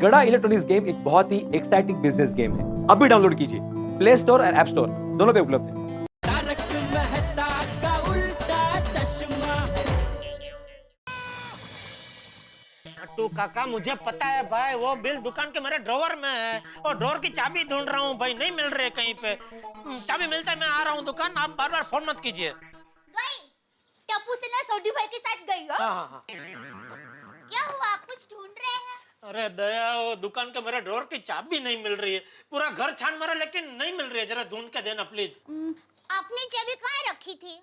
गड़ा electronics game एक बहुत ही एक्साइटिंग बिजनेस गेम है। अभी डाउनलोड कीजिए, प्ले स्टोर और ऐप स्टोर दोनों पे उपलब्ध है। तू काका, मुझे पता है भाई, वो बिल दुकान के मेरे ड्रॉवर में है और ड्रॉवर की चाबी ढूंढ रहा हूँ भाई, नहीं मिल रही है कहीं पे। चाबी मिलता है मैं आ रहा हूँ दुकान, आप बार बार फोन मत कीजिए। गई टप्पू से ना सोडी भाई के साथ गई हो। हाँ। क्या हुआ, आप कुछ ढूंढ रहे हैं? अरे दया, वो दुकान के मेरे ड्रॉवर की चाबी नहीं मिल रही है। पूरा घर छान मारा लेकिन नहीं मिल रही है, जरा ढूंढ के देना प्लीज। आपने चाबी कहाँ रखी थी?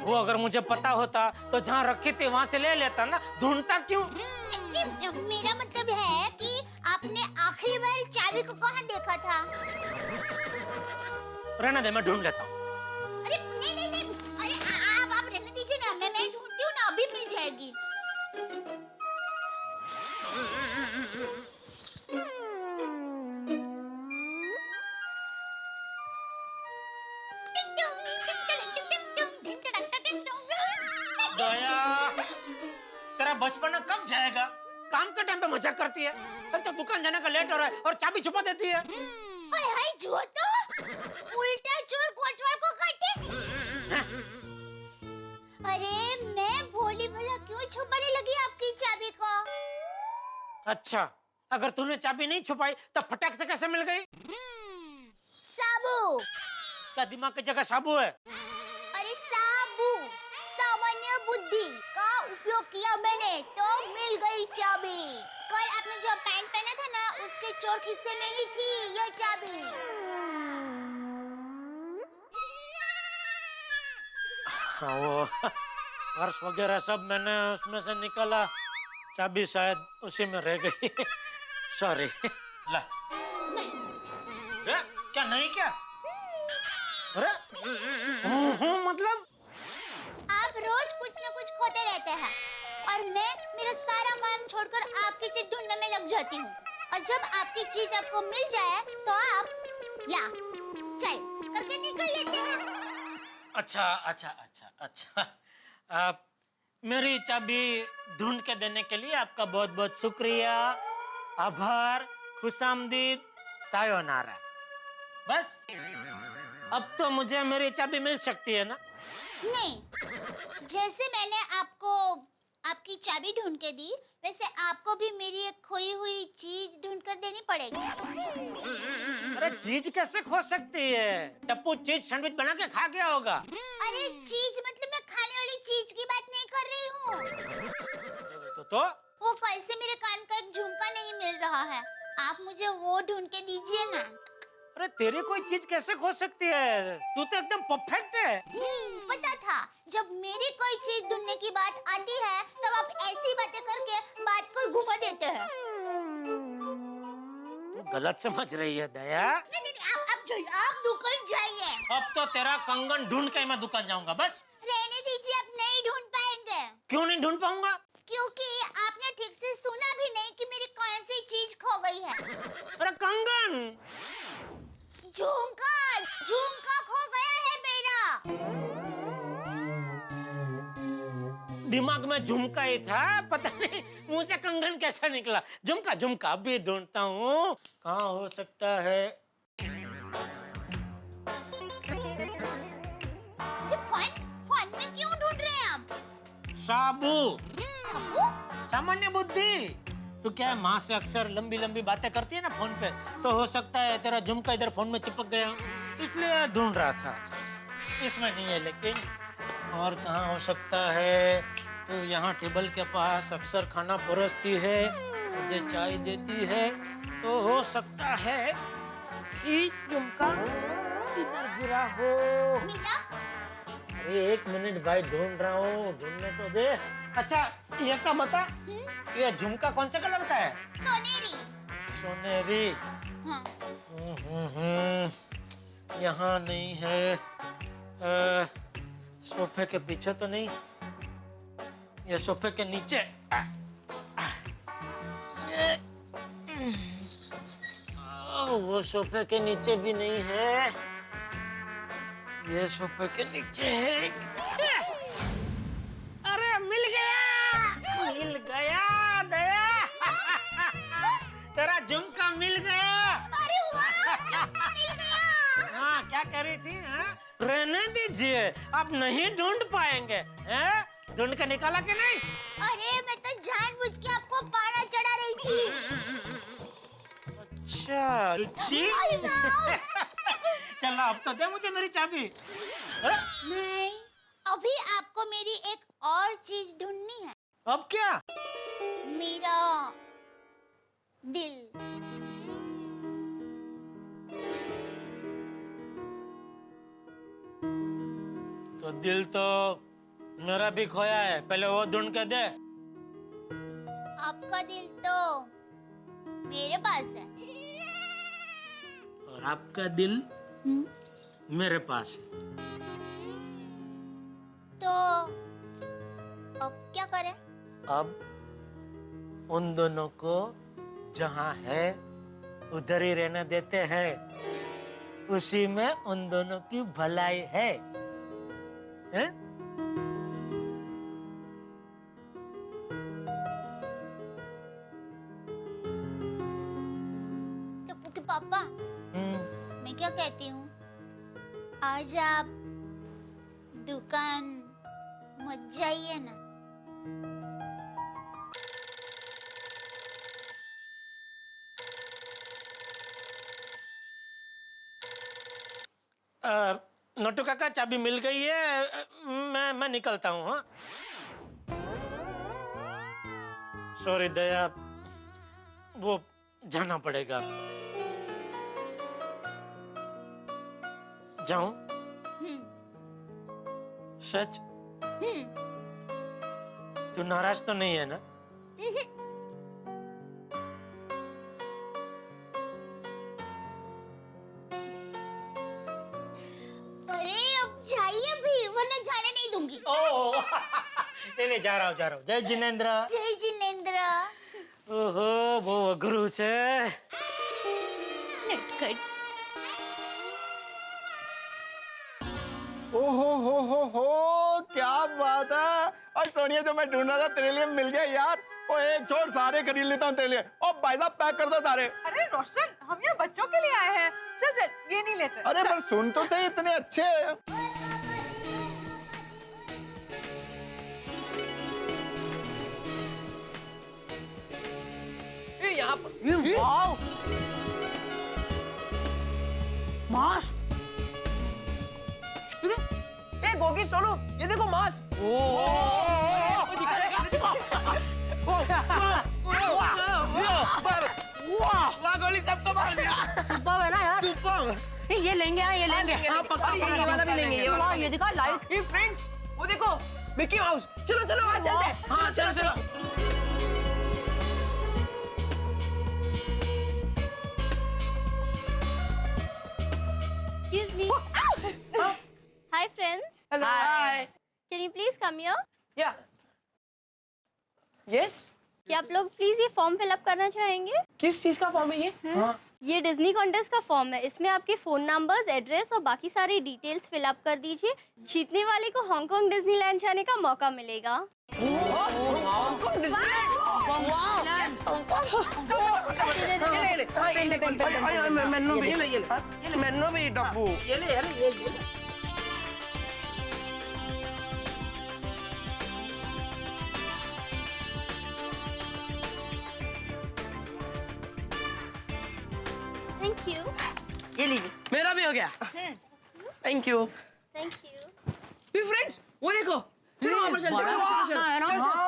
वो अगर मुझे पता होता तो जहाँ रखी थी वहाँ से ले लेता ना, ढूंढता क्यों? मेरा मतलब है कि आपने आखिरी बार चाबी को कहाँ देखा था? रहने दे, मैं ढूंढ लेता हूँ। अरे नहीं, अरे आप रहने दीजिए ना, मैं ढूंढती हूँ ना, अभी मिल जाएगी। दया, तेरा बचपना कब जाएगा? काम के टाइम पे मजाक करती है, अब तो दुकान जाने का लेट हो रहा है और चाबी छुपा देती है। हाय जो तो उल्टा चोर कोतवाल को काटे। अरे मैं भोली भला क्यों छुपाने लगी आपकी चाबी को? अच्छा, अगर तूने चाबी नहीं छुपाई तो फटाक से कैसे मिल गई? साबू। क्या दिमाग की जगह साबू है? अरे साबू, सामान्य बुद्धि का उपयोग किया मैंने तो मिल गई चाबी। कल आपने जो पैंट पहना था ना, उसके चोर हिस्से में ही थी ये चाबी। हाँ, वो पर्स वगैरह सब मैंने उसमें से निकाला, चाबी शायद उसी में रह गई। सॉरी। ला। क्या नहीं क्या? अरे मतलब आप रोज कुछ न कुछ खोते रहते हैं और मैं मेरा सारा काम छोड़कर आपकी चीज ढूंढने में लग जाती हूँ। और जब आपकी चीज आपको मिल जाए तो आप ला चल करके निकल लेते हैं। अच्छा। आप मेरी चाबी ढूंढ के देने के लिए आपका बहुत बहुत शुक्रिया, आभार, खुशामदीद, सायोनारा। बस अब तो मुझे मेरी चाबी मिल सकती है ना? नहीं, जैसे मैंने आपको आपकी चाबी ढूंढ के दी, वैसे आपको भी मेरी एक खोई हुई चीज ढूंढ कर देनी पड़ेगी। अरे चीज कैसे खो सकती है? टप्पू चीज सैंडविच बना के खा गया होगा। अरे चीज मतलब मैं खाने वाली चीज की बात नहीं कर रही हूँ। तो वो कल से मेरे कान का एक झुमका नहीं मिल रहा है, आप मुझे वो ढूंढ के दीजिए ना। अरे तेरी कोई चीज कैसे खो सकती है? तू तो एकदम परफेक्ट है। पता था, जब मेरी कोई चीज ढूंढने की बात आती है तब आप ऐसी बातें करके बात को घुमा देते हैं। तू गलत समझ रही है दया। नहीं, आप दुकान जाइए। अब तो तेरा कंगन ढूंढ के मैं दुकान जाऊंगा। बस रहने दीजिए, आप नहीं ढूंढ पाएंगे। क्यों नहीं ढूंढ पाऊंगा? क्योंकि आपने ठीक से सुना भी नहीं कि मेरी कौन सी चीज खो गई है। अरे कंगन, झुमका खो गया है मेरा। दिमाग में झुमका ही था, पता नहीं मुंह से कंगन कैसा निकला। झुमका अभी ढूंढता हूँ, कहाँ हो सकता है। अरे फोन में क्यों ढूंढ रहे हैं आप? साबू, सामान्य बुद्धि। तो क्या है, माँ से अक्सर लंबी बातें करती है ना फोन पे, तो हो सकता है तेरा झुमका इधर फोन में चिपक गया, इसलिए ढूंढ रहा था। इसमें नहीं है, लेकिन और कहाँ हो सकता है? तो यहाँ टेबल के पास अक्सर खाना परोसती है, मुझे चाय देती है, तो हो सकता है कि झुमका इधर गिरा हो। मिला? अरे एक मिनट भाई, ढूंढ रहा हूँ, ढूंढने तो दे। अच्छा ये क्या बता, ये झुमका कौन से कलर का है? सोनेरी। हाँ। यहाँ नहीं है। सोफे के पीछे तो नहीं, ये सोफे के नीचे। वो सोफे के नीचे भी नहीं है, ये सोफे के नीचे है। अरे मिल गया दया। हाँ, क्या कह रही थी? हाँ? रहने दीजिए, आप नहीं ढूंढ पाएंगे। हैं? ढूंढ के निकाला कि नहीं? अरे मैं तो जानबूझ के आपको पारा चढ़ा रही थी। अच्छा, रुचि। चलो अब तो दे मुझे मेरी चाबी। अरे, नहीं, अभी आपको मेरी एक और चीज ढूंढनी है। अब क्या? मेरा दिल। तो दिल तो मेरा भी खोया है, पहले वो ढूंढ के दे। आपका दिल तो मेरे पास है। और आपका दिल मेरे पास है। तो अब क्या करें? अब उन दोनों को जहां है उधर ही रहने देते हैं। उसी में उन दोनों की भलाई है। हैं? टप्पू के पापा, मैं क्या कहती हूँ, आज आप दुकान मत जाइए ना। नोटू काका, चाबी मिल गई है। मैं निकलता हूँ। हाँ, सॉरी दया, वो जाना पड़ेगा। जाऊं? सच? तू नाराज तो नहीं है ना? अरे अब जाइए भी, वरना जाने नहीं दूंगी। ओह, नहीं जा रहा हूँ। जय जिनेंद्र। जय जिनेंद्र। ओहो, वो गुरु से। नटखट। हो क्या बात है। और सोनिया, जो मैं ढूंढ रहा था तेरे लिए मिल गया यार। ओ एक छोड़, सारे खरीद लेता हूँ तेरे लिए। ओ भाई साहब, पैक कर दो सारे। अरे रोशन, हम यहाँ बच्चों के लिए आए हैं। चल चल, ये नहीं लेते। अरे चल। पर सुन तो सही, इतने अच्छे हैं। यहाँ पर वाओ, मास्क। ए गोगी, सोनू, ये देखो मास्क। वाह गोली, सबको मार दिया। सुपर है ना यार। सुपर। ये लेंगे, हाँ ये लेंगे। हाँ पक्का, ये वाला भी लेंगे, ये वाला। वाह, ये दिखा लाइट। ये फ्रेंड्स, वो देखो मिकी माउस। चलो चलो, वहाँ चलते हैं। हाँ चलो चलो। Excuse me. Hi friends. Hello, hi. Can you please come here? या यस। क्या आप लोग प्लीज ये फॉर्म फिल अप करना चाहेंगे? किस चीज का फॉर्म है ये? हाँ। ये डिज्नी कॉन्टेस्ट का फॉर्म है। इसमें आपके फोन नंबर्स, एड्रेस और बाकी सारी डिटेल्स फिल अप कर दीजिए। जीतने वाले को हांगकांग डिज्नीलैंड जाने का मौका मिलेगा। Hong Kong Disneyland. Wow, yes Hong Kong. ये ले। हाँ, ये ले। मैनू भी, ये ले। मैनू भी डब्बू। ये ले यार, ये ले। Thank you. ये लीजिए, मेरा भी हो गया। Thank you. Thank you. ये फ्रेंड्स, वो देखो, चलो वहाँ पर चलते हैं। चलो चलो चलो।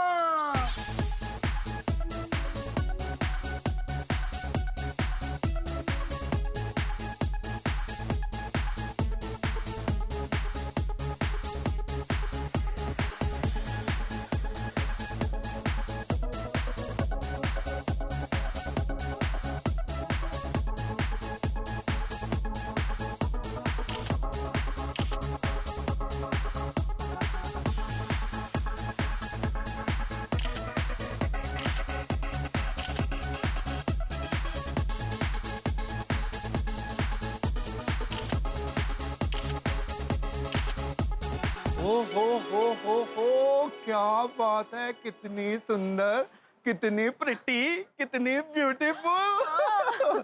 हो क्या बात है। कितनी सुंदर, कितनी प्रिटी, कितनी ब्यूटीफुल।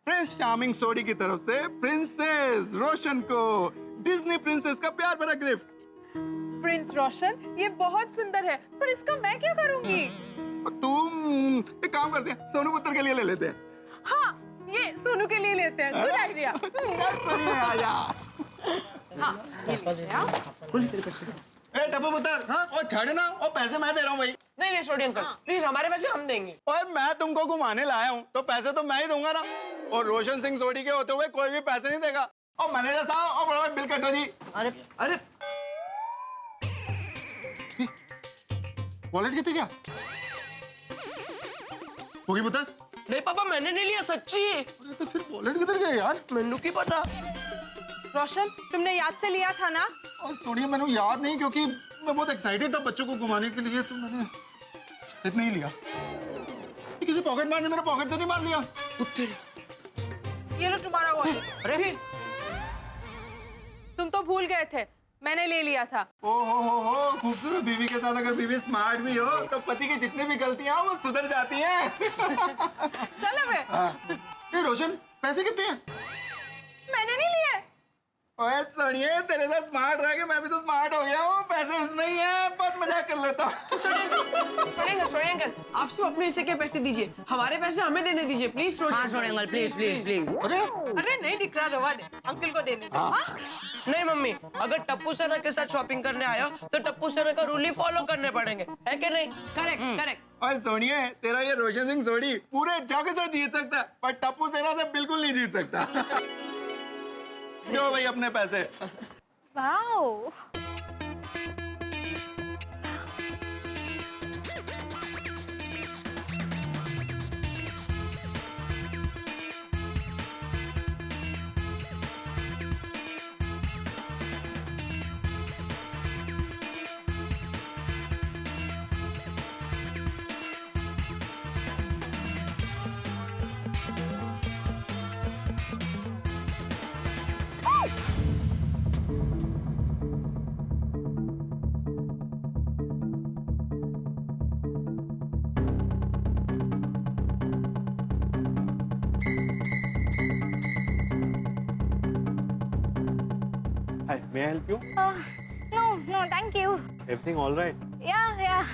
प्रिंस चार्मिंग सोडी की तरफ से प्रिंसेस रोशन को डिज्नी प्रिंसेस का प्यार भरा गिफ्ट। प्रिंस रोशन, ये बहुत सुंदर है, पर इसका मैं क्या करूंगी? तुम एक काम करते हैं, सोनू पुत्र के लिए ले लेते हैं। हाँ, ये सोनू के लिए लेते हैं। Good idea. चल सोनू आजा। हाँ, ये लीजिए आप। ए टप्पू पुत्र, हाँ? ओ छड़ ना, ओ पैसे मैं दे रहा हूँ भाई। नहीं नहीं सोडी अंकल, प्लीज हमारे पैसे हम देंगे। ओए मैं तुमको घुमाने लाया हूँ तो पैसे तो मैं ही दूंगा ना। और रोशन सिंह सोडी के होते हुए कोई भी पैसे नहीं देगा। और मैनेजर साहब, और बड़ा बिल कटो जी। अरे अरे वॉलेट कितने क्या होगी पुत्र? नहीं पापा, मैंने नहीं लिया सच्ची। अरे तो फिर वॉलेट किधर गया यार? मैनू की पता। रोशन, तुमने याद से लिया था ना? और थोड़ी मैंने याद नहीं, क्योंकि मैं बहुत एक्साइटेड था बच्चों को घुमाने के लिए, तो मैंने इतना ही लिया। ये किसी पॉकेट मारने मेरा पॉकेट तो नहीं मार लिया? ये लो तुम्हारा वॉलेट। अरे तुम तो भूल गए थे, मैंने ले लिया था। ओहो, खूबसूरत बीवी के साथ अगर बीवी स्मार्ट भी हो तो पति की जितनी भी गलतियां वो सुधर जाती हैं। चलो वे। ये रोशन, पैसे कितने हैं? मैंने नहीं लिए। ओए सोनिए, तेरे साथ स्मार्ट रह के मैं भी तो स्मार्ट हो गया हूँ। पैसे इसमें ही है, बहुत मजाक कर लेता हूँ। सोडी अंकल, आप सिर्फ अपने हिस्से के पैसे दीजिए, हमारे पैसे हमें देने दीजिए प्लीज। हाँ सोडी अंकल, प्लीज प्लीज प्लीज। अरे अरे नहीं दिख रहा, रवा दे, अंकल को देने दो। हाँ? नहीं मम्मी, अगर टप्पू सर के साथ शॉपिंग करने आया तो टप्पू सर का रूल ही फॉलो करने पड़ेंगे, है कि नहीं? Correct correct. और सोनिए, तेरा ये रोशन सिंह सोडी पूरे जग से जीत सकता है, पर टप्पू सेना से बिल्कुल नहीं जीत सकता। क्यों भाई अपने पैसे? Wow, Hi, may I help you? no, thank you. Everything all right? Yeah,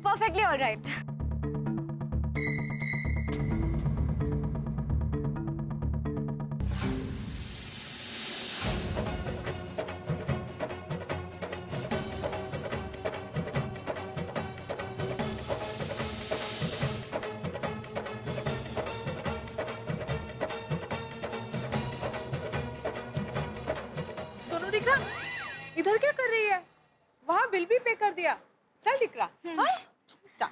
perfectly all right. Sonu दिख रहा? इधर क्या कर रही है? वहाँ बिल भी पे कर दिया। चल दिख रहा। हाँ? चल।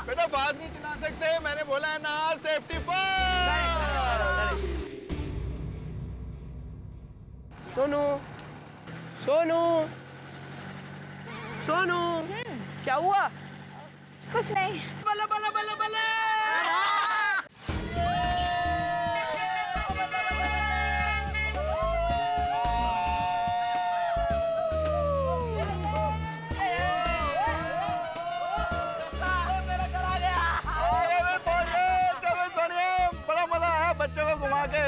बेटा बात नहीं चला सकते, मैंने बोला है ना, सेफ्टी फर्स्ट। सोनू सोनू सोनू, क्या हुआ? कुछ नहीं। बल्ला बल्ला बल्ला बल्ला। बड़ा मजा आया बच्चों को घुमा के।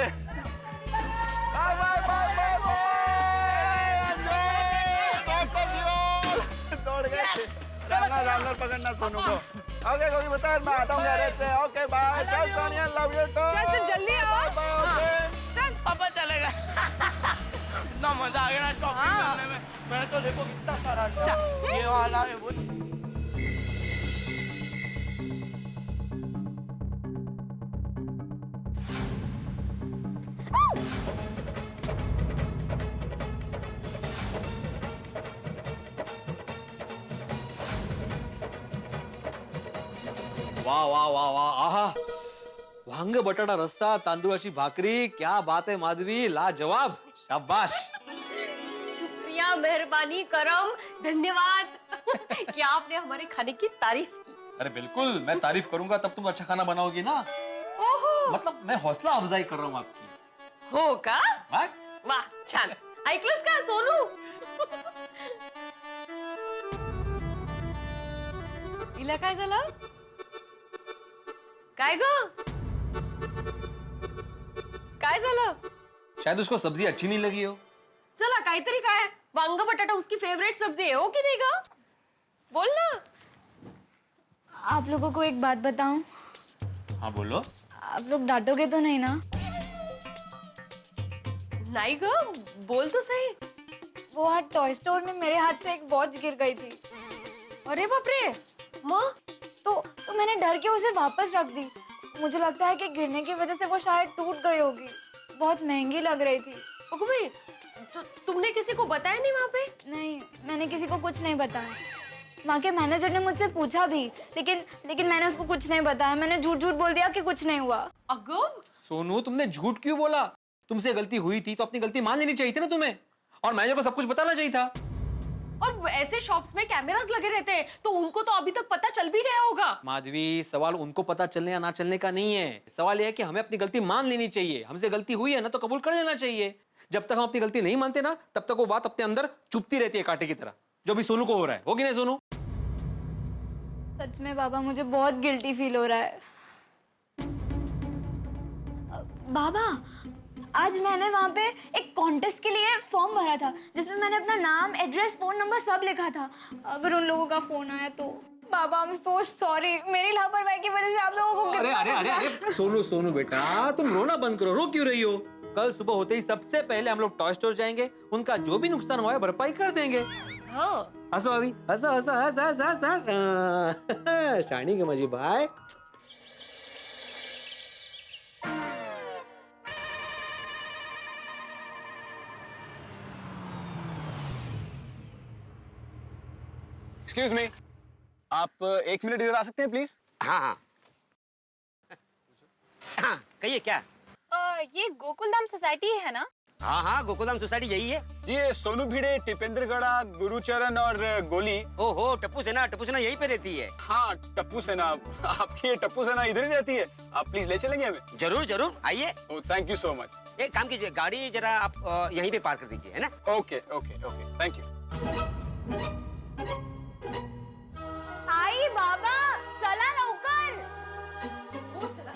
Bye bye bye bye bye. दौड़ गए। जानवर पकड़ना सोनू को। ओके कोई बता, मैं आता हूँ गैरेज से। Okay bye. चल सोनिया, लव यू टू। चल जल्दी आओ। चल। पापा चलेगा। इतना मजा आ गया ना शॉपिंग करने में। मैं तो देखो कितना सारा ये वाला है वो। वाह वाह वाह वाह, आहा, वांग बटाटा रस्ता, तांदूळाची भाकरी, क्या बात है माधवी, लाजवाब, शाबाश। शुक्रिया, मेहरबानी, करम, धन्यवाद कि आपने हमारे खाने की तारीफ की। अरे बिल्कुल, मैं तारीफ करूंगा तब तुम अच्छा खाना बनाओगी ना। मतलब मैं हौसला अफजाई कर रहा हूँ आपकी। हो का? वाह, वाह, छान। ऐकलंस का सोनू? हिला काय झालं? काय ग? काय झालं? शायद उसको सब्जी अच्छी नहीं लगी हो। चला काहीतरी काय वांग बटाटा उसकी फेवरेट सब्जी है हो की नहीं ग? बोल ना. आप लोगों को एक बात बताऊं? हाँ बोलो। आप लोग डांटोगे तो नहीं ना? नहीं ग, बोल तो सही. वो आज टॉय स्टोर में मेरे हाथ से एक वॉच गिर गई थी. अरे बाप रे. माँ तो मैंने डर के उसे वापस रख दी. मुझे लगता है कि गिरने की वजह से वो शायद टूट गई होगी. बहुत महंगी लग रही थी. ओके भाई, तो तुमने किसी को बताया नहीं वहाँ पे? नहीं, मैंने किसी को कुछ नहीं बताया. वहाँ के मैनेजर ने मुझसे पूछा भी, लेकिन मैंने उसको कुछ नहीं बताया. मैंने झूठ बोल दिया कि कुछ नहीं हुआ. अगम, सोनू तुमने झूठ क्यों बोला? तुमसे गलती हुई थी तो अपनी गलती मान लेनी चाहिए थी ना तुम्हें, और मैनेजर को सब कुछ बताना चाहिए था. और ऐसे शॉप्स में कैमरास लगे रहते हैं तो उनको तो अभी तक पता चल भी गया होगा. माधवी, सवाल उनको पता चलने या ना चलने का नहीं है. सवाल यह है कि हमें अपनी गलती मान लेनी चाहिए. हमसे गलती हुई है ना तो कबूल कर लेना चाहिए. जब तक हम अपनी गलती नहीं मानते ना तब तक वो बात अपने अंदर चुभती रहती है कांटे की तरह, जो भी सोनू को हो रहा है. हो कि नहीं सोनू? सच में बाबा, मुझे बहुत गिल्टी फील हो रहा है. बाबा, आज मैंने वहाँ पे एक कॉन्टेस्ट के लिए फॉर्म भरा था जिसमें मैंने अपना नाम, एड्रेस, फोन नंबर सब लिखा था. अगर उन लोगों का फोन आया तो बाबा, आई एम सो सॉरी. मेरी लापरवाही की वजह से आप लोगों को अरे अरे अरे अरे सोनू बेटा, तुम रोना बंद करो. रो क्यों रही हो? कल सुबह होते ही सबसे पहले हम लोग टॉय स्टोर जाएंगे. उनका जो भी नुकसान हुआ है भरपाई कर देंगे. हाँ. हंसो अभी, हंसो हंसो हंस हंस हंस हंस. शानी के मजी भाई. एक्सक्यूज मी, आप 1 मिनट इधर आ सकते हैं प्लीज? हाँ हाँ. कहिए क्या? ये गोकुलधाम सोसाइटी है ना? हाँ हाँ, गोकुलधाम सोसाइटी यही है. जी, ये सोनू भिड़े, टिपेंद्रगढ़ा, गुरुचरण और गोली. ओहो, टप्पू सेना यही पे रहती है. हाँ, टप्पू सेना. आपकी ये टप्पू सेना इधर ही रहती है. आप प्लीज ले चलेंगे हमें? जरूर जरूर, आइए. ओह, थैंक यू सो मच. एक काम कीजिए, गाड़ी जरा आप यहीं पे पार्क कर दीजिए, है ना? Okay okay okay, thank you. आई बाबा, चला लवकर.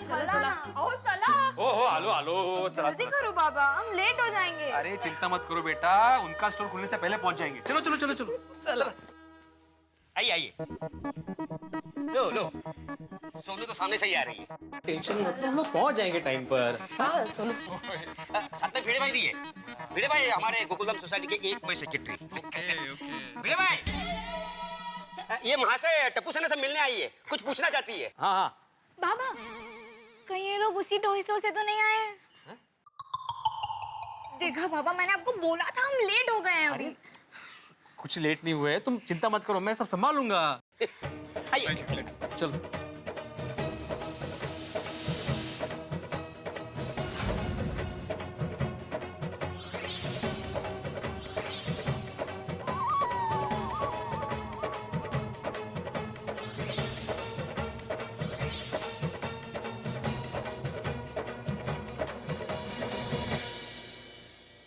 चला. ओ चला. ओहो, आलो चला. जल्दी करो बाबा, हम लेट हो जाएंगे. अरे चिंता मत करो बेटा, उनका स्टोर खुलने से पहले पहुंच जाएंगे. चलो चलो चलो चलो. चला. आइए आइए. लो, सोनू तो सामने से ही आ रही है. टेंशन मत लो, हम लोग पहुंच जाएंगे टाइम पर. हाँ सोनू. साथ में भिड़े भाई भी है. भिड़े भाई हमारे गोकुलधाम सोसाइटी के 1 मई सेक्रेटरी. भिड़े भाई, ये वहाँ से टप्पू सेना से मिलने आई है, कुछ पूछना चाहती है. हाँ हाँ. बाबा, कहीं ये लोग उसी टॉय स्टोर से तो नहीं आए हैं? देखा बाबा, मैंने आपको बोला था हम लेट हो गए हैं अभी. कुछ लेट नहीं हुए, तुम चिंता मत करो, मैं सब संभालूंगा. आइए. चलो.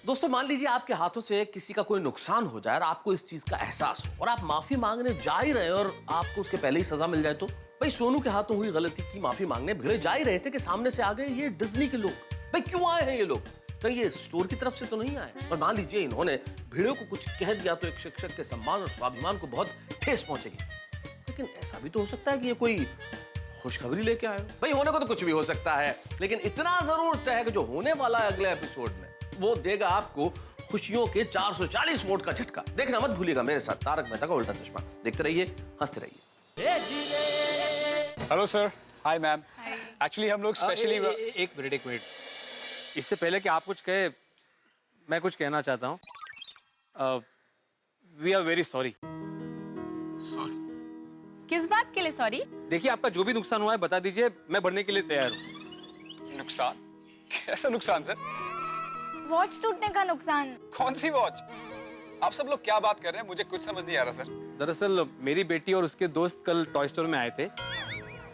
दोस्तों, मान लीजिए आपके हाथों से किसी का कोई नुकसान हो जाए और आपको इस चीज का एहसास हो और आप माफी मांगने जा ही रहे और आपको उसके पहले ही सजा मिल जाए तो? भाई, सोनू के हाथों हुई गलती की माफी मांगने भिड़े जा ही रहे थे कि सामने से आ गए ये डिज्नी के लोग. भाई, क्यों आए हैं ये लोग? कहीं ये स्टोर की तरफ से तो नहीं आए? और मान लीजिए इन्होंने भिड़े को कुछ कह दिया तो एक शिक्षक के सम्मान और स्वाभिमान को बहुत ठेस पहुंचेगी. लेकिन ऐसा भी तो हो सकता है कि ये कोई खुशखबरी लेके आए. भाई, होने को तो कुछ भी हो सकता है, लेकिन इतना जरूर तय है कि जो होने वाला है अगले एपिसोड में वो देगा आपको खुशियों के 440 वोट का झटका. देखना मत भूलिएगा मेरे साथ तारक मेहता का उल्टा चश्मा. देखते रहिए, हंसते रहिए. Hello sir. Hi ma'am. Actually हम लोग स्पेशली. एक मिनट. इससे पहले कि आप कुछ कहे, मैं कुछ कहना चाहता हूँ. We are very sorry. Sorry. किस बात के लिए सॉरी? देखिए, आपका जो भी नुकसान हुआ है बता दीजिए, मैं भरने के लिए तैयार हूँ. नुकसान? कैसा नुकसान सर? वॉच टूटने का नुकसान. कौन सी वॉच? आप सब लोग क्या बात कर रहे हैं? मुझे कुछ समझ नहीं आ रहा सर. दरअसल मेरी बेटी और उसके दोस्त कल टॉय स्टोर में आए थे,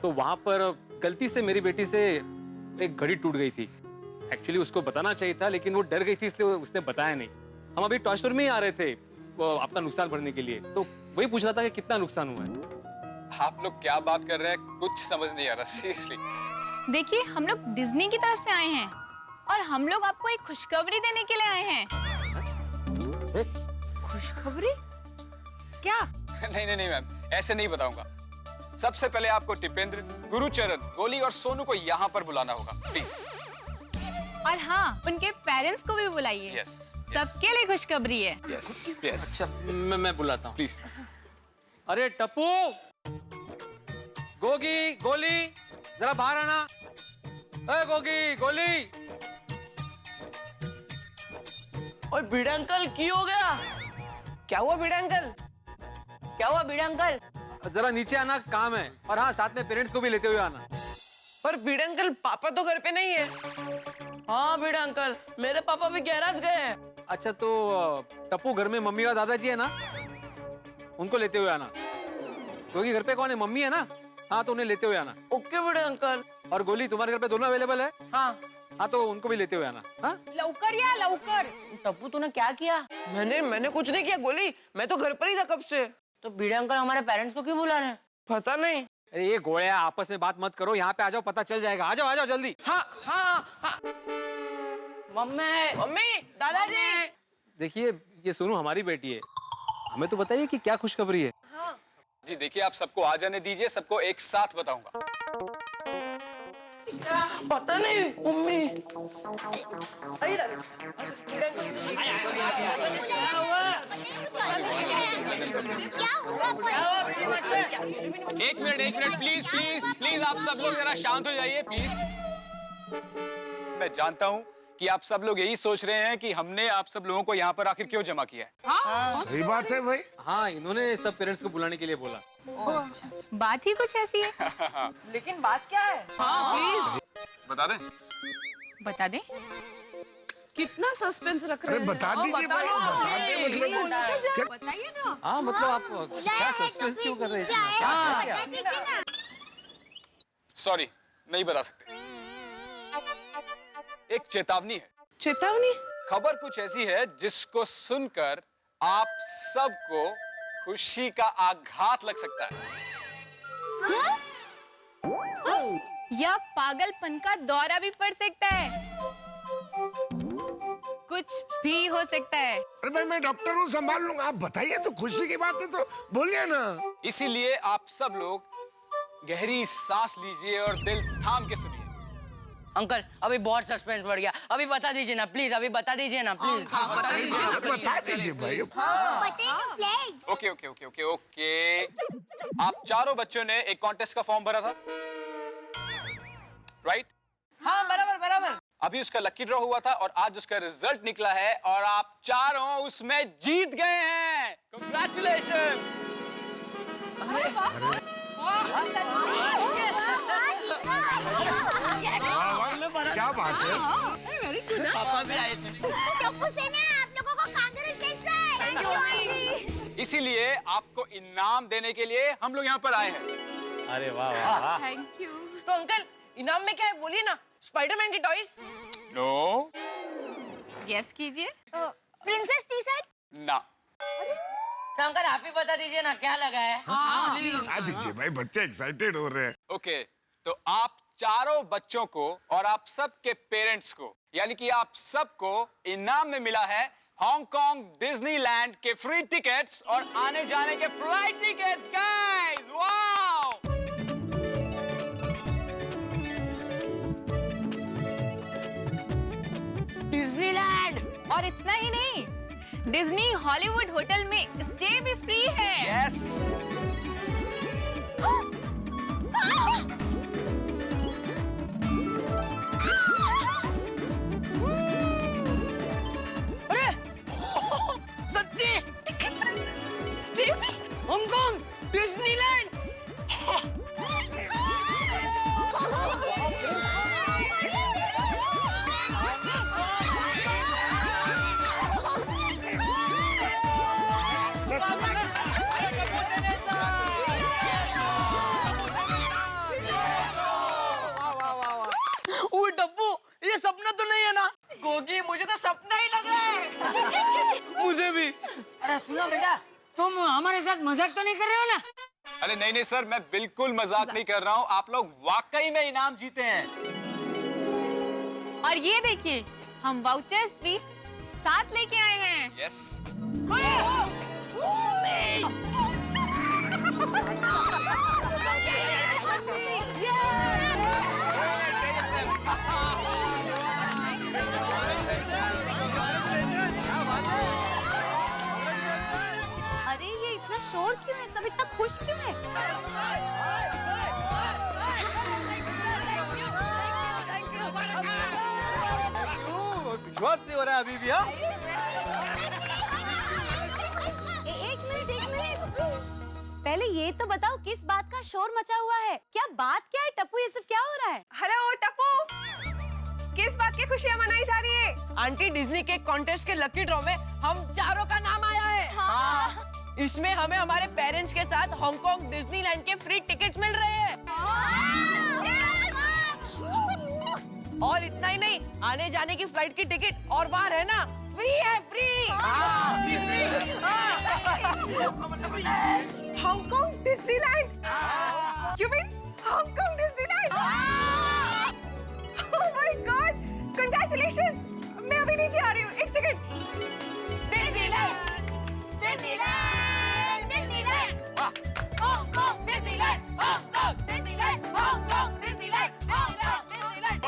तो वहां पर गलती से मेरी बेटी से एक घड़ी टूट गई थी. एक्चुअली उसको बताना चाहिए था, लेकिन वो डर गई थी इसलिए उसने बताया नहीं. हम अभी टॉय स्टोर में ही आ रहे थे आपका नुकसान भरने के लिए, तो वही पूछ रहा था कि कितना नुकसान हुआ है. आप लोग क्या बात कर रहे हैं, कुछ समझ नहीं आ रहा सीरियसली। देखिए, हम लोग डिज्नी की तरफ से आए हैं और हम लोग आपको एक खुशखबरी देने के लिए आए हैं। खुशखबरी? क्या? नहीं नहीं नहीं मैम, ऐसे नहीं बताऊंगा। सबसे पहले आपको टिपेंद्र, गुरुचरण, गोली और सोनू को यहाँ पर बुलाना होगा, प्लीज। और हाँ, उनके पेरेंट्स को भी बुलाइए। यस, सबके लिए खुशखबरी है। Yes yes. अच्छा, मैं बुलाता हूँ। प्लीज। अरे टप्पू, गोगी, गोली, जरा बाहर आना। अरे गोगी, गोली। ओए भिड़े अंकल, की हो गया? क्या हुआ भिड़े अंकल? क्या हुआ भिड़े अंकल? जरा नीचे आना, काम है। और हाँ, साथ में पेरेंट्स को भी लेते हुए आना। पर भिड़े अंकल, पापा तो घर पे नहीं है। हाँ भिड़े अंकल, मेरे पापा भी गैराज गए हैं। अच्छा, तो टप्पू, घर में मम्मी और दादाजी है ना, उनको लेते हुए आना। क्योंकि घर पे कौन है, मम्मी है ना? हाँ, तो उन्हें लेते हुए आना। ओके भिड़े अंकल। और गोली, तुम्हारे घर पे दोनों अवेलेबल है? हाँ हाँ, तो उनको भी लेते हुए आना। हाँ, लवकर या लवकर। टप्पू तूने क्या किया? मैंने कुछ नहीं किया गोली, मैं तो घर पर ही था कब से। तो भिड़े अंकल हमारे पेरेंट्स को क्यों बुला रहे हैं? पता नहीं। अरे ये गोया, आपस में बात मत करो, यहाँ पे आ जाओ, पता चल जाएगा। आ जाओ, आ जाओ जल्दी। हाँ हाँ हाँ। मम्मी, मम्मी, दादाजी। देखिए, ये सोनू हमारी बेटी है, हमें तो बताइए कि क्या खुशखबरी है। जी देखिए, आप सबको आ जाने दीजिए, सबको एक साथ बताऊंगा। पता नहीं मम्मी। क्या हुआ? एक मिनट प्लीज प्लीज प्लीज, आप सब लोग जरा शांत हो जाइए प्लीज। मैं जानता हूँ कि आप सब लोग यही सोच रहे हैं कि हमने आप सब लोगों को यहाँ पर आखिर क्यों जमा किया है। सही बात है भाई। हाँ, इन्होंने सब पेरेंट्स को बुलाने के लिए बोला। बात ही कुछ ऐसी है। लेकिन बात क्या है? हाँ प्लीज बता दें? बता दे। कितना सस्पेंस रख रहे अरे हैं? बता दीजिए भाई, बता दे मतलब। बताइए ना। हाँ, मतलब आप क्या सस्पेंस क्यों कर रहे हैं? बता दीजिए ना। सॉरी, नहीं बता सकते। एक चेतावनी है। चेतावनी? खबर कुछ ऐसी है जिसको सुनकर आप सबको खुशी का आघात लग सकता है। या पागलपन का दौरा भी पड़ सकता है। कुछ भी हो सकता है। अरे भाई, मैं डॉक्टर हूँ, संभाल लूंगा। आप बताइए, तो खुशी की बात है तो बोलिए ना। इसीलिए आप सब लोग गहरी सांस लीजिए और दिल थाम के सुनिए। अंकल, अभी बहुत सस्पेंस बढ़ गया, अभी बता दीजिए ना प्लीज, अभी बता दीजिए ना प्लीज। बता दीजिए भाई। Please. Okay okay okay okay okay. आप चारों बच्चों ने एक कॉन्टेस्ट का फॉर्म भरा था, राइट? हाँ बराबर बराबर। अभी उसका लकी ड्रॉ हुआ था और आज उसका रिजल्ट निकला है और आप चारों उसमें जीत गए हैं। कांग्रेचुलेशंस। क्या बात है? पापा भी आए थे। टप्पू से मैं आप लोगों को कांग्रेस। इसीलिए आपको इनाम देने के लिए हम लोग यहाँ पर आए हैं। अरे वाह वाह वाह। Thank you. तो अंकल, इनाम में क्या है बोलिए ना। स्पाइडरमैन की टॉयज? नो। गेस कीजिए। Princess T shirt. ना। तो अंकल आप ही बता दीजिए ना क्या लगा है। बता दीजिए भाई, बच्चे एक्साइटेड हो रहे हैं। ओके, तो आप चारों बच्चों को और आप सब के पेरेंट्स को, यानी कि आप सबको इनाम में मिला है हांगकांग डिज्नीलैंड के फ्री टिकट्स और आने जाने के flight tickets. Guys, wow! Disneyland. और इतना ही नहीं, डिज्नी हॉलीवुड होटल में स्टे भी फ्री है। यस। सच्ची? स्टीवी? हांगकांग? डिज्नीलैंड? ओए डब्बू, ये सपना तो नहीं है ना? गोगी, मुझे तो सपना ही लग रहा है। मुझे भी। अरे सुनो बेटा, तुम हमारे साथ मजाक तो नहीं कर रहे हो ना? अरे नहीं नहीं सर, मैं बिल्कुल मजाक नहीं कर रहा हूँ। आप लोग वाकई में इनाम जीते हैं। और ये देखिए, हम वाउचर्स भी साथ लेके आए हैं। यस। अरे ये इतना शोर क्यों है? सब इतना खुश क्यों है? विश्वास नहीं हो रहा है अभी भी। हाँ, एक मिनट। पहले ये तो बताओ किस बात का शोर मचा हुआ है? क्या बात क्या है टप्पू? ये सब क्या हो रहा है? हेलो टप्पू, किस बात की खुशियां मनाई जा रही है? आंटी, डिज्नी केक कॉन्टेस्ट के लकी ड्रॉ में हम चारों का नाम आया है। हाँ। इसमें हमें हमारे पेरेंट्स के साथ हांगकांग डिज्नीलैंड के फ्री टिकट्स मिल रहे हैं। और इतना ही नहीं, आने जाने की फ्लाइट की टिकट और वहाँ रहना फ्री है, free. Hong Kong Disneyland? You mean Hong Kong Disneyland? Oh my God! Congratulations! मैं अभी नीचे आ रही हूँ, एक second. Disneyland, Disneyland, Disneyland, Hong Kong Disneyland, Hong Kong Disneyland, Hong Kong Disneyland, Hong Kong Disneyland.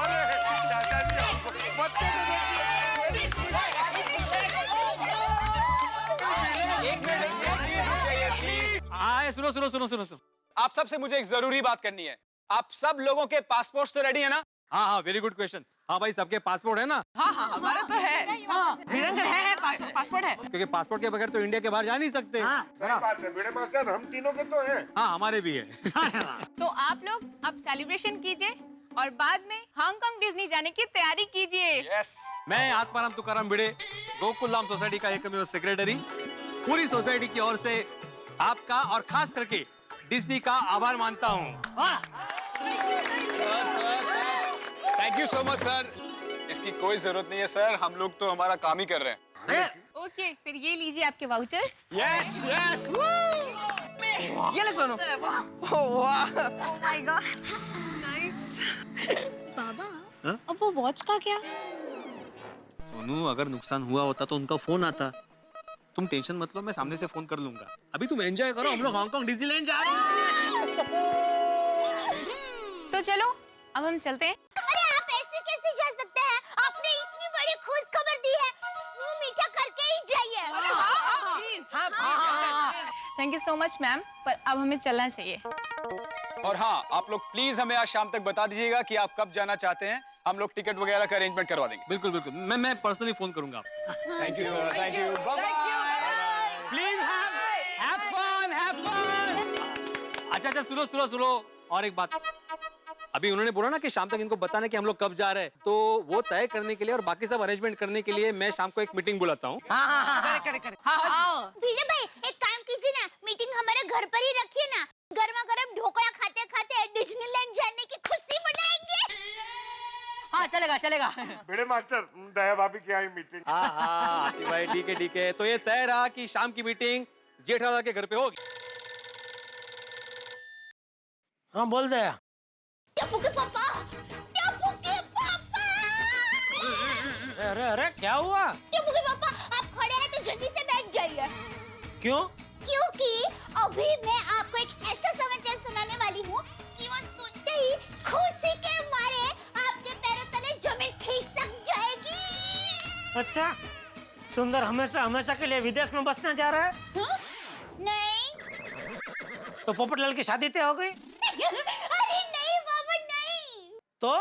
एक मिनट प्लीज। आए, सुनो। आप सबसे मुझे एक जरूरी बात करनी है। आप सब लोगों के पासपोर्ट तो रेडी है ना? हाँ, वेरी गुड क्वेश्चन। हाँ भाई, सबके पासपोर्ट है ना? हाँ, हमारा तो है। हाँ, वीरेंद्र है, पासपोर्ट है। क्योंकि पासपोर्ट के बगैर तो इंडिया के बाहर जा नहीं सकते। सही बात है भिड़े मास्टर, हम तीनों के तो हैं। हाँ, हमारे भी है। तो आप लोग अब सेलिब्रेशन कीजिए और बाद में हांगकांग डिज्नी जाने की तैयारी कीजिए। यस। मैं आत्माराम तुकाराम भिड़े, गोकुलधाम सोसाइटी का एकमेव सेक्रेटरी, पूरी सोसाइटी की ओर से आपका और खास करके डिज्नी का आभार मानता हूँ। Thank you so much sir. इसकी कोई जरूरत नहीं है सर, हम लोग तो हमारा काम ही कर रहे हैं। ओके, फिर ये लीजिए आपके वाउचर्स। Yes yes. ये ले सोनू। वाह। Oh my God! Nice. बाबा, अब वो वॉच का क्या? सोनू, अगर नुकसान हुआ होता तो उनका फोन आता। तुम टेंशन मत लो, मैं सामने से फोन कर लूंगा। अभी तुम एंजॉय करो, हम लोग हांगकांग डिज्नीलैंड जा रहे हैं। तो चलो, अब हम चलते हैं। अरे आप ऐसे कैसे जा सकते हैं? आपने इतनी बड़ी खुश खबर दी है, मुंह मीठा करके ही जाइए। Thank you so much ma'am, पर अब हमें चलना चाहिए। और हाँ, आप लोग प्लीज हमें आज शाम तक बता दीजिएगा कि आप कब जाना चाहते हैं। हम लोग टिकट वगैरह का अरेंजमेंट करवा देंगे। बिल्कुल, मैं पर्सनली फोन करूंगा आपको। Thank you sir, thank you. Please have fun. अच्छा, सुनो। और एक बात, अभी उन्होंने बोला ना कि शाम तक इनको बताना कि हम लोग कब जा रहे हैं, तो वो तय करने के लिए और बाकी सब अरेंजमेंट करने के लिए मैं शाम को एक मीटिंग बुलाता हूँ। करे। भीड़े भाई, एक काम कीजिए ना, मीटिंग हमारे घर पर ही रखिए ना। गर्मा गर्म ढोकला खाते खाते डिज्नीलैंड जाने की खुशी मनाएंगे। हाँ, चलेगा। भिड़े मास्टर, दया भाभी की आई मीटिंग। हाँ, भाई ठीक है। तो ये तय रहा कि शाम की मीटिंग जेठालाल के घर पे होगी। हाँ, बोल दे। टप्पू के पापा। अरे क्या हुआ? टप्पू के पापा, आप खड़े हैं तो जल्दी से बैठ जाइए। क्यों? क्योंकि अभी मैं आपको एक ऐसा समाचार सुनाने वाली हूँ कि वो सुनते ही खुशी के मारे आपके पैरों तले जमीन खिसक जाएगी। अच्छा, सुंदर हमेशा के लिए विदेश में बसने जा रहा है? नहीं। तो पोपटलाल की शादी तय हो गई? अरे नहीं बाबा, नहीं। तो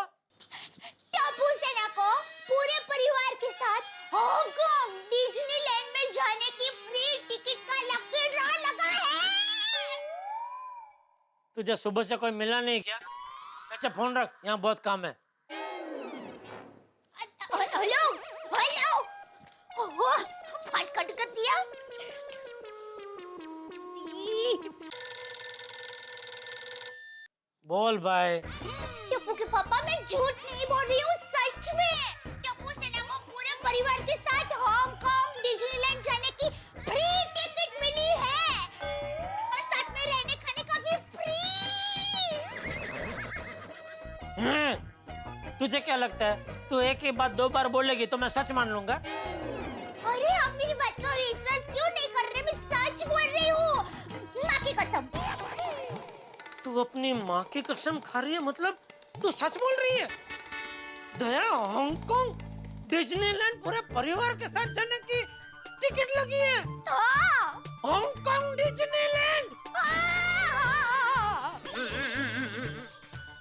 टप्पू सेना को पूरे परिवार के साथ हांगकांग डिज्नीलैंड में जाने की फ्री टिकट का लकी ड्रॉ लगा है। तुझे सुबह से कोई मिला नहीं क्या? अच्छा, फोन रख, यहाँ बहुत काम है। हेलो। ओह, फट कट कर दिया। बोल भाई। टप्पू के पापा, मैं झूठ नहीं बोल रही हूँ, सच में। टप्पू सेना को पूरे परिवार के साथ हांगकांग डिज्नीलैंड जाने की फ्री टिकट मिली है और साथ में रहने खाने का भी तुझे क्या लगता है तू एक ही बात 2 बार बोलेगी तो मैं सच मान लूंगा? अरे आप मेरी बात का विश्वास क्यों नहीं कर रहे? मैं सच बोल रही हूँ, माँ की कसम। तू अपनी माँ की कसम खा रही है? मतलब तू सच बोल रही है? दया, हांगकांग डिज्नीलैंड पूरे परिवार के साथ जाने की टिकट लगी है? हाँ। Hong Kong Disneyland?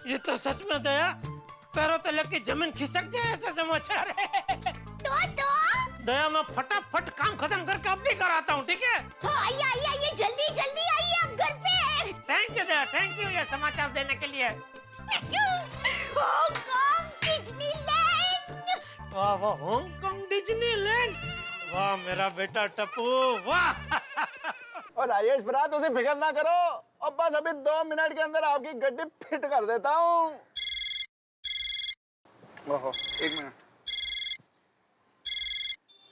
ये तो सच में दया पैरों तले की जमीन खिसक जाए ऐसे समाचार है। तो दया मैं फटाफट काम खत्म करके अब भी कराता हूँ, ठीक है? आइए आइए आइए, जल्दी जल्दी आइए आप घर पे। Thank you Daya, thank you ये समाचार देने के लिए। Hong Kong Disneyland. वाह वाह, हांगकांग डिज्नीलैंड, वाह मेरा बेटा टप्पू, वाह। और राजेश भ्रात उसे फिक्र ना करो, और बस अभी 2 मिनट के अंदर आपकी गड्डी फिट कर देता हूँ। ओहो, 1 मिनट।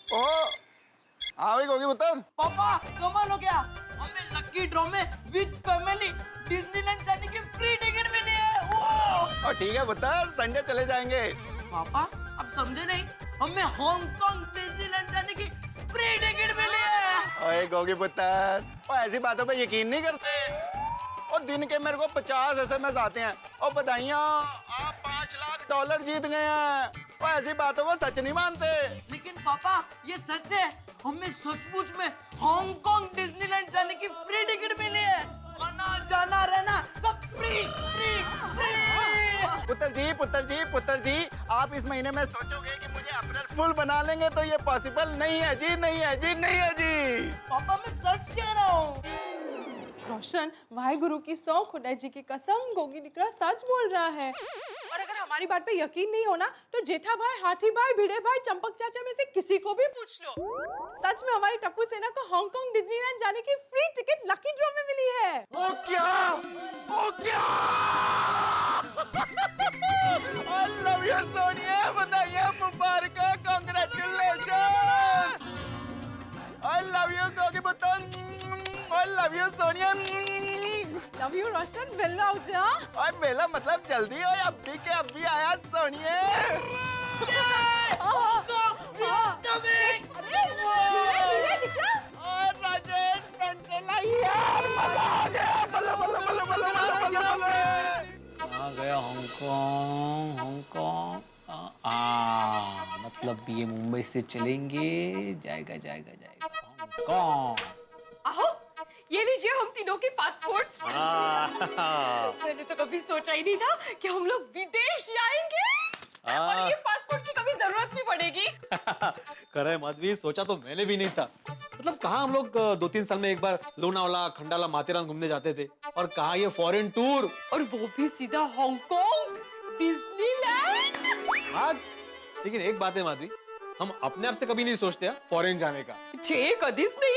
ओहो, हाँ भाई गोगी पुत्र। पापा कमाल हो गया, हमें लकी ड्रॉ में विद फैमिली डिज्नीलैंड जाने की फ्री टिकट मिली है। और ठीक है पुत्र, संडे चले जाएंगे। पापा अब समझे नहीं, हमें हांगकांग डिज्नीलैंड जाने की फ्री टिकट मिली है। ओए गोगी पुत्र, वो ऐसी बातों पे यकीन नहीं करते। और दिन के मेरे को 50 SMS आते हैं और बधाइयाँ, आप $5 लाख जीत गए हैं। वो ऐसी बातों को सच नहीं मानते। लेकिन पापा ये सच है, हमें सचमुच में हांगकांग डिज्नीलैंड जाने की फ्री टिकट मिली है। आना जाना रहना सब फ्री फ्री फ्री। पुत्र जी, आप इस महीने में सोचोगे कि मुझे अप्रैल फुल बना लेंगे तो ये पॉसिबल नहीं है जी, नहीं है जी, नहीं है जी। पापा मैं सच कह रहा हूँ। रोशन, वाहेगुरु की 100 खुदा जी की कसम, गोगी निकरा सच बोल रहा है। और अगर हमारी बात पे यकीन नहीं होना तो जेठा भाई, हाथी भाई, भिड़े भाई, चंपक चाचा में से किसी को भी पूछ लो। सच में हमारी टप्पू सेना को हांगकांग डिज्नीलैंड जाने की फ्री टिकट लकी ड्रॉ में मिली है। ओ क्या? I love you सोनिया, बधाइयाँ, मुबारक, congratulation. I love you Gogi पुत्र, I love you Sonia. Love you Roshan, मिलना हो जा। और मेला मतलब जल्दी हो, अब भी आया सोनिए। और राजेश पेंटेला यार, मजा आ गया, बल्ले बल्ले बल्ले बल्ले बल्ले बल्ले। आ गया हांगकांग। मतलब ये मुंबई से चलेंगे, जाएगा हांगकांग। आहो, ये लीजिए हम तीनों के पासपोर्ट्स। मैंने तो कभी सोचा ही नहीं था कि हम लोग विदेश जाएंगे और ये पासपोर्ट की कभी जरूरत भी पड़ेगी। करे माधवी, सोचा तो मैंने भी नहीं था। मतलब कहाँ हम लोग 2-3 साल में एक बार लोनावाला, खंडाला, माथेरान घूमने जाते थे, और कहाँ ये फॉरेन टूर, और वो भी सीधा हांगकांग डिज्नीलैंड। हाँ, लेकिन एक बात है माधवी, हम अपने आप से कभी नहीं सोचते फॉरेन जाने का। कदीस नहीं।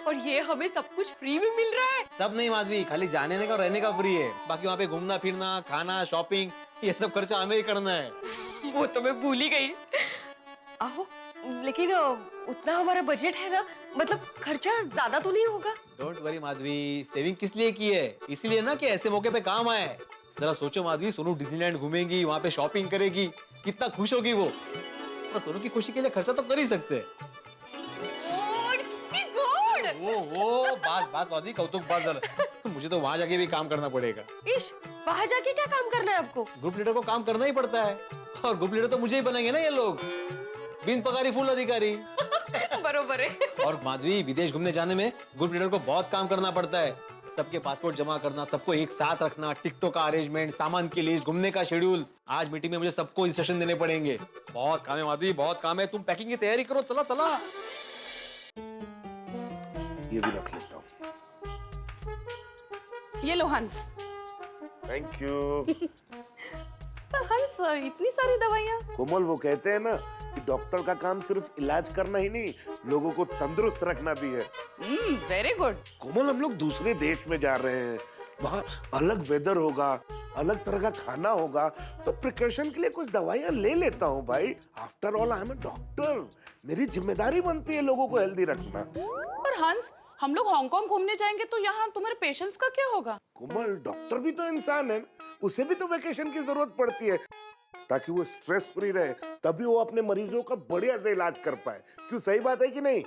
और ये हमें सब कुछ फ्री में मिल रहा है। सब नहीं माधवी, खाली जाने का रहने का फ्री है, बाकी वहाँ पे घूमना फिरना, खाना, शॉपिंग, ये सब खर्चा हमें ही करना है। वो तो मैं भूल ही गई। आहो, लेकिन उतना हमारा बजट है ना, मतलब खर्चा ज्यादा तो नहीं होगा। डोंट वरी माधवी, सेविंग किस लिए की है? इसीलिए ना कि ऐसे मौके पे काम आए। जरा सोचो माधवी, सोनू डिज्नीलैंड घूमेगी, वहाँ पे शॉपिंग करेगी, कितना खुश होगी वो। तो सोनू की खुशी के लिए खर्चा तो कर ही सकते हैं। ओ बस माधवी, कौतुक बस झालं। तो मुझे तो वहाँ जाके भी काम करना पड़ेगा। इश, वहाँ जाके क्या काम करना है आपको? ग्रुप लीडर को काम करना ही पड़ता है, और ग्रुप लीडर तो मुझे ही बनेंगे ना ये लोग, बिन पगारी फुल अधिकारी। बरोबर है। और माधवी, विदेश घूमने जाने में ग्रुप लीडर को बहुत काम करना पड़ता है। सबके पासपोर्ट जमा करना, सबको एक साथ रखना, टिकटों का अरेंजमेंट, सामान की लिस्ट, घूमने का शेड्यूल। आज मीटिंग में मुझे सबको इंस्ट्रक्शन देने पड़ेंगे। बहुत काम है माधवी, बहुत काम है। तुम पैकिंग की तैयारी करो, चला। ये भी रख लेता हूँ। ये लो हंस। Thank you. हंस, इतनी सारी दवाइयाँ? कोमल, वो कहते हैं ना कि डॉक्टर का काम सिर्फ इलाज करना ही नहीं, लोगों को तंदुरुस्त रखना भी है। Very good. कोमल, हम लोग दूसरे देश में जा रहे हैं, वहाँ अलग वेदर होगा, अलग तरह का खाना होगा, तो प्रिकॉशन के लिए कुछ दवाइयाँ ले लेता हूँ भाई। After all I am a doctor, मेरी जिम्मेदारी बनती है लोगों को हेल्दी रखना। पर हंस, हम लोग हांगकांग घूमने जाएंगे तो यहाँ तुम्हारे पेशेंट्स का क्या होगा? कोमल, डॉक्टर भी तो इंसान है, उसे भी तो वेकेशन की जरूरत पड़ती है ताकि वो स्ट्रेस फ्री रहे, तभी वो अपने मरीजों का बढ़िया से इलाज कर पाए। क्यों, सही बात है कि नहीं?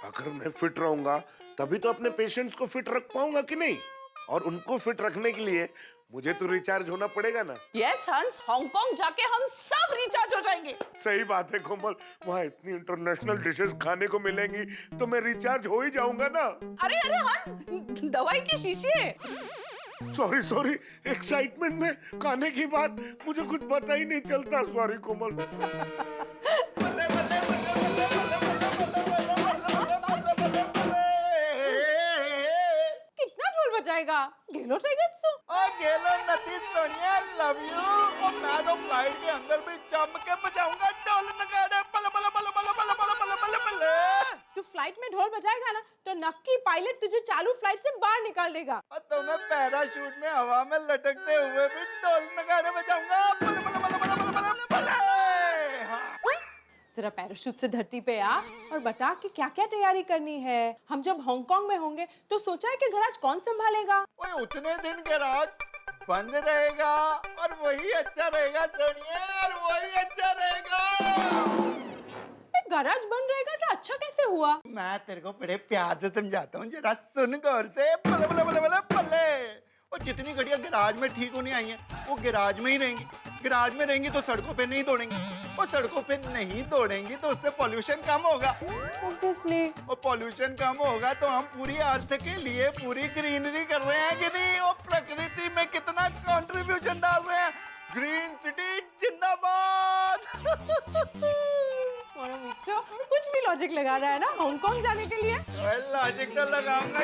अगर मैं फिट रहूंगा तभी तो अपने पेशेंट्स को फिट रख पाऊंगा कि नहीं? और उनको फिट रखने के लिए मुझे तो रिचार्ज होना पड़ेगा ना। यस हंस, हांगकांग जाके हम सब रिचार्ज हो जाएंगे। सही बात है कोमल, वहाँ इतनी इंटरनेशनल डिशेस खाने को मिलेंगी तो मैं रिचार्ज हो ही जाऊंगा ना। अरे अरे हंस, दवाई की शीशी है। सॉरी सॉरी, एक्साइटमेंट में खाने की बात मुझे कुछ पता ही नहीं चलता। सॉरी कोमल। कितना ढोल बजाएगा? गेलो टाइगर्स गेलो नती सोनिया, लव यू। और मैं तो फ्लाइट के अंदर भी जम के बजाऊंगा ढोल नगाड़े, बल बल बल बल बल बल बल बल बल। तू फ्लाइट में ढोल बजाएगा ना तो नक्की पायलट तुझे चालू फ्लाइट से बाहर निकाल देगा। और तो मैं पैराशूट में हवा में लटकते हुए भी ढोल नगाड़े बजाऊंगा, बल बल बल बल बल बल बल। जरा पैराशूट से धरती पे आ और बता कि क्या क्या तैयारी करनी है। हम जब हांगकांग में होंगे तो सोचा है कि गैराज कौन संभालेगा? ओए उतने दिन गैराज बंद रहेगा और वही अच्छा रहेगा सोनिया, और वही अच्छा रहेगा। गैराज बंद रहेगा तो अच्छा कैसे हुआ? मैं तेरे को बड़े प्यार से समझाता हूँ, जरा सुन गौर से। बले बले बले बले बले। और जितनी गाड़ियाँ गैराज में ठीक होने आई हैं वो गैराज में ही रहेंगी। गैराज में रहेंगी तो सड़कों पे नहीं दौड़ेंगी, और सड़कों पे नहीं दौड़ेंगी तो उससे पॉल्यूशन कम होगा। Obviously. और पॉल्यूशन कम होगा तो हम पूरी अर्थ के लिए पूरी ग्रीनरी कर रहे हैं कि नहीं? और प्रकृति में कितना कंट्रीब्यूशन डाल रहे हैं। ग्रीन सिटी जिंदाबाद। कुछ भी लॉजिक लगा रहा है ना हांगकांग जाने के लिए। लॉजिक तो लगाऊंगा।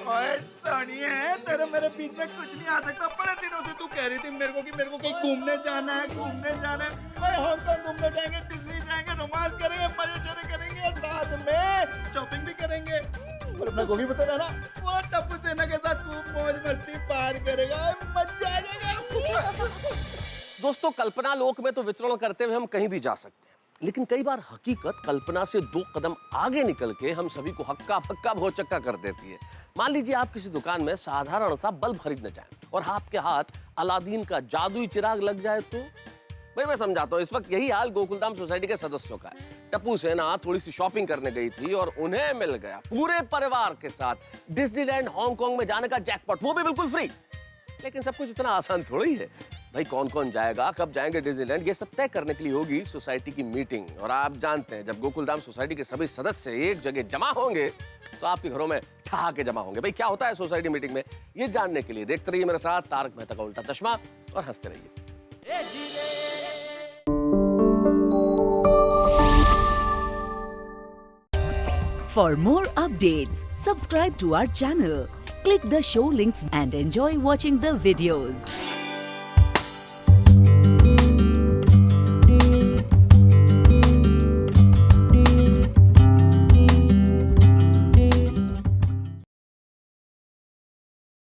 ओए सोनिया, तेरे मेरे बीच में कुछ नहीं आ सकता। बड़े दिनों से तू कह रही थी मेरे को कि मेरे को कहीं घूमने जाना है, घूमने जाना है। ओए हांगकांग घूमने जाएंगे, डिज्नी जाएंगे, रोमांस करेंगे, मजे शरे करेंगे, साथ में शॉपिंग भी करेंगे। और अपने को भी पता है ना, वो टप्पू सेना के साथ खूब मौज मस्ती पार करेगा, मजा आ जाएगा। दोस्तों, कल्पना लोक में तो विचरण करते हुए हम कहीं भी जा सकते हैं, लेकिन कई बार हकीकत कल्पना से 2 कदम आगे निकल के हम सभी को हक्का पक्का भौचक्का कर देती है। मान लीजिए आप किसी दुकान में साधारण सा बल्ब खरीदना चाहें और आपके हाथ अलादीन का जादुई चिराग लग जाए तो? भाई मैं समझाता हूँ, इस वक्त यही हाल गोकुलधाम सोसाइटी के सदस्यों का है। टप्पू सेना थोड़ी सी शॉपिंग करने गई थी और उन्हें मिल गया पूरे परिवार के साथ डिज्नीलैंड हांगकांग में जाने का जैकपॉट, वो भी बिल्कुल फ्री। लेकिन सब कुछ इतना आसान थोड़ी है भाई। कौन कौन जाएगा, कब जाएंगे डिज्नीलैंड, ये सब तय करने के लिए होगी सोसाइटी की मीटिंग। और आप जानते हैं जब गोकुलधाम सोसाइटी के सभी सदस्य एक जगह जमा होंगे तो आपके घरों में ठहाके जमा होंगे। भाई क्या होता है सोसाइटी मीटिंग में, ये जानने के लिए देखते रहिए मेरे साथ तारक मेहता का उल्टा चश्मा और हंसते रहिए। For more updates, subscribe to our channel, click the show links and enjoy watching the videos.